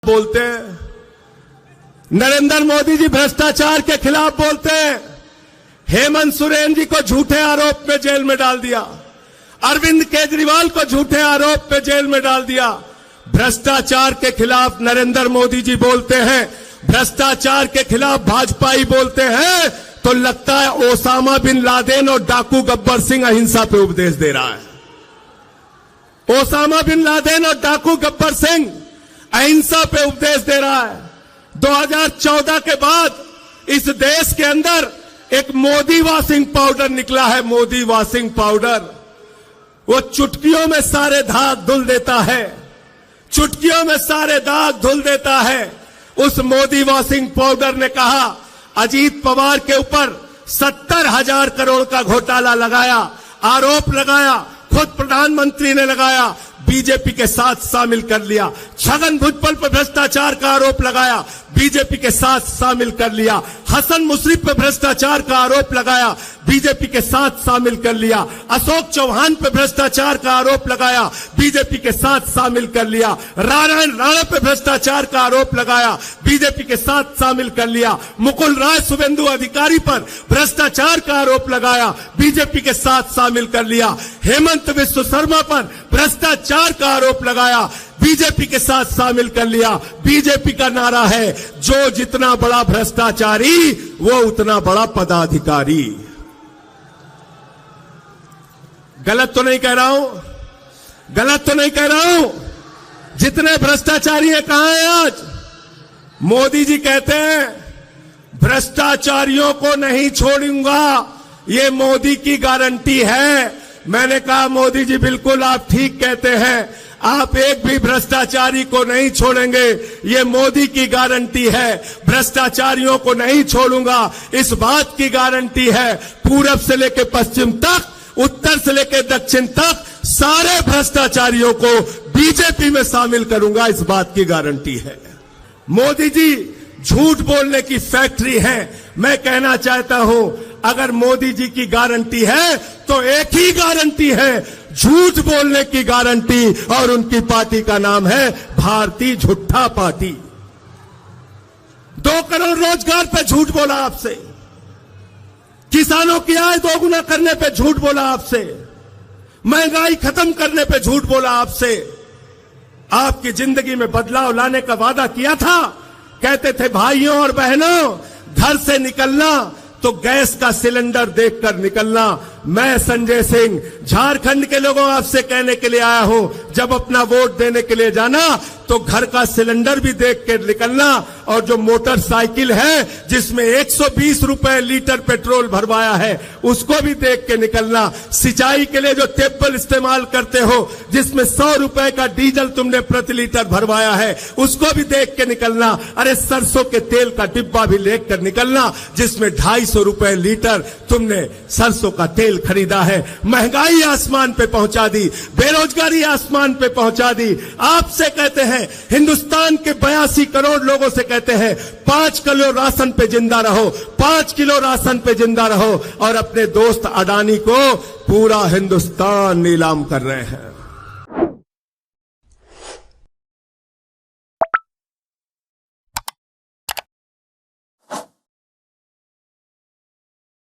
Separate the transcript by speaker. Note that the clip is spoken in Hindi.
Speaker 1: बोलते हैं, नरेंद्र मोदी जी भ्रष्टाचार के खिलाफ बोलते हैं। हेमंत सोरेन जी को झूठे आरोप में जेल में डाल दिया, अरविंद केजरीवाल को झूठे आरोप में जेल में डाल दिया। भ्रष्टाचार के खिलाफ नरेंद्र मोदी जी बोलते हैं, भ्रष्टाचार के खिलाफ भाजपाई बोलते हैं, तो लगता है ओसामा बिन लादेन और डाकू गब्बर सिंह अहिंसा पे उपदेश दे रहा है। ओसामा बिन लादेन और डाकू गब्बर सिंह अहिंसा पे उपदेश दे रहा है। 2014 के बाद इस देश के अंदर एक मोदी वॉशिंग पाउडर निकला है, मोदी वॉशिंग पाउडर। वो चुटकियों में सारे दाग धुल देता है, चुटकियों में सारे दाग धुल देता है। उस मोदी वॉशिंग पाउडर ने कहा, अजीत पवार के ऊपर 70,000 करोड़ का घोटाला लगाया, आरोप लगाया, खुद प्रधानमंत्री ने लगाया, बीजेपी के साथ शामिल कर लिया। छगन भुजबल पर भ्रष्टाचार का आरोप लगाया, बीजेपी के साथ शामिल कर लिया। हसन मुशर्रफ पर भ्रष्टाचार का आरोप लगाया, बीजेपी के साथ शामिल कर लिया। अशोक चौहान पर भ्रष्टाचार का आरोप लगाया, बीजेपी के साथ शामिल कर लिया। नारायण राणा पर भ्रष्टाचार का आरोप लगाया, बीजेपी के साथ शामिल कर लिया। मुकुल राय शुभेंदु अधिकारी पर भ्रष्टाचार का आरोप लगाया, बीजेपी के साथ शामिल कर लिया। हेमंत विश्व शर्मा पर भ्रष्टाचार का आरोप लगाया, बीजेपी के साथ शामिल कर लिया। बीजेपी का नारा है, जो जितना बड़ा भ्रष्टाचारी वो उतना बड़ा पदाधिकारी। गलत तो नहीं कह रहा हूं, गलत तो नहीं कह रहा हूं। जितने भ्रष्टाचारी हैं कहां हैं आज? मोदी जी कहते हैं भ्रष्टाचारियों को नहीं छोड़ूंगा, ये मोदी की गारंटी है। मैंने कहा मोदी जी बिल्कुल आप ठीक कहते हैं, आप एक भी भ्रष्टाचारी को नहीं छोड़ेंगे, ये मोदी की गारंटी है। भ्रष्टाचारियों को नहीं छोड़ूंगा, इस बात की गारंटी है। पूरब से लेकर पश्चिम तक, उत्तर से लेकर दक्षिण तक सारे भ्रष्टाचारियों को बीजेपी में शामिल करूंगा, इस बात की गारंटी है। मोदी जी झूठ बोलने की फैक्ट्री है। मैं कहना चाहता हूं, अगर मोदी जी की गारंटी है तो एक ही गारंटी है, झूठ बोलने की गारंटी, और उनकी पार्टी का नाम है भारतीय झूठा पार्टी। 2 करोड़ रोजगार पे झूठ बोला आपसे, किसानों की आय दोगुना करने पे झूठ बोला आपसे, महंगाई खत्म करने पे झूठ बोला आपसे। आपकी जिंदगी में बदलाव लाने का वादा किया था। कहते थे भाइयों और बहनों, घर से निकलना तो गैस का सिलेंडर देखकर निकलना। मैं संजय सिंह झारखंड के लोगों आपसे कहने के लिए आया हूं, जब अपना वोट देने के लिए जाना तो घर का सिलेंडर भी देख कर निकलना, और जो मोटरसाइकिल है जिसमें 120 रुपए लीटर पेट्रोल भरवाया है उसको भी देख के निकलना। सिंचाई के लिए जो टेबल इस्तेमाल करते हो जिसमें 100 रुपए का डीजल तुमने प्रति लीटर भरवाया है उसको भी देख के निकलना। अरे सरसों के तेल का डिब्बा भी लेकर निकलना जिसमें 250 रुपए लीटर तुमने सरसों का तेल खरीदा है। महंगाई आसमान पे पहुंचा दी, बेरोजगारी आसमान पे पहुंचा दी। आपसे कहते हैं, हिंदुस्तान के 82 करोड़ लोगों से कहते हैं 5 किलो राशन पे जिंदा रहो, 5 किलो राशन पे जिंदा रहो, और अपने दोस्त अडानी को पूरा हिंदुस्तान नीलाम कर रहे हैं।